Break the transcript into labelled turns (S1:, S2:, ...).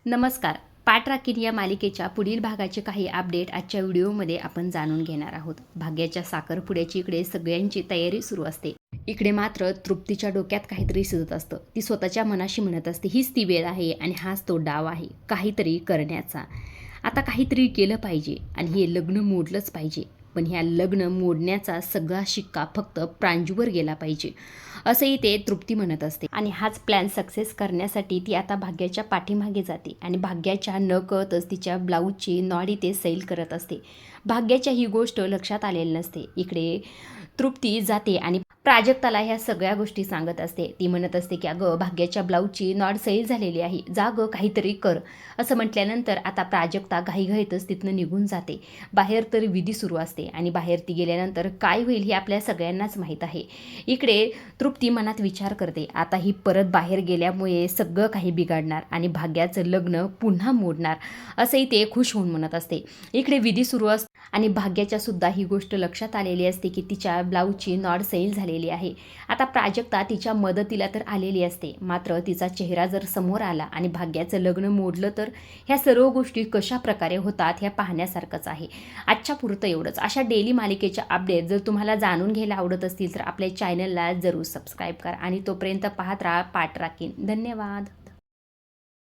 S1: नमस्कार. पाठ राखील या मालिकेच्या पुढील भागाचे काही अपडेट आजच्या व्हिडिओमध्ये आपण जाणून घेणार आहोत. भाग्याच्या साखरपुड्याची इकडे सगळ्यांची तयारी सुरू असते. इकडे मात्र तृप्तीच्या डोक्यात काहीतरी सुचत असतं. ती स्वतःच्या मनाशी म्हणत असते, हीच ती वेळ आहे आणि हाच तो डाव आहे काहीतरी करण्याचा. आता काहीतरी केलं पाहिजे आणि हे लग्न मोडलंच पाहिजे. पण ह्या लग्न मोडण्याचा सगळा शिक्का फक्त प्रांजूवर गेला पाहिजे, असंही ते तृप्ती म्हणत असते. आणि हाच प्लॅन सक्सेस करण्यासाठी ती आता भाग्याच्या पाठीमागे जाते आणि भाग्याच्या न कळतच तिच्या ब्लाऊजची नॉडी ते सैल करत असते. भाग्याच्या ही गोष्ट लक्षात आलेली नसते. इकडे तृप्ती जाते आणि प्राजक्ताला ह्या सगळ्या गोष्टी सांगत असते. ती म्हणत असते की अगं, भाग्याच्या ब्लाऊजची नॉड सैल झालेली आहे, जा गं काहीतरी कर. असं म्हटल्यानंतर आता प्राजक्ता घाईघाईतच तिथनं निघून जाते. बाहेर तर विधी सुरू असते आणि बाहेर ती गेल्यानंतर काय होईल हे आपल्या सगळ्यांनाच माहीत आहे. इकडे तृप्ती मनात विचार करते, आता ही परत बाहेर गेल्यामुळे सगळं काही बिघडणार आणि भाग्याचं लग्न पुन्हा मोडणार, असंही ते खुश होऊन म्हणत असते. इकडे विधी सुरू असते आणि भाग्याच्या सुद्धा ही गोष्ट लक्षात आलेली असते की तिच्या ब्लाऊजची नॉड सैल झालेली आहे. आता प्राजक्ता तिच्या मदतीला तर आलेली असते, मात्र तिचा चेहरा जर समोर आला आणि भाग्याचं लग्न मोडलं तर ह्या सर्व गोष्टी कशा प्रकारे होतात ह्या पाहण्यासारखंच आहे. आजच्या पुरतं एवढंच. अशा डेली मालिकेच्या अपडेट जर तुम्हाला जाणून घ्यायला आवडत असतील तर आपल्या चॅनलला जरूर सबस्क्राईब करा आणि तोपर्यंत पाहत राहा पाठ राखीन. धन्यवाद.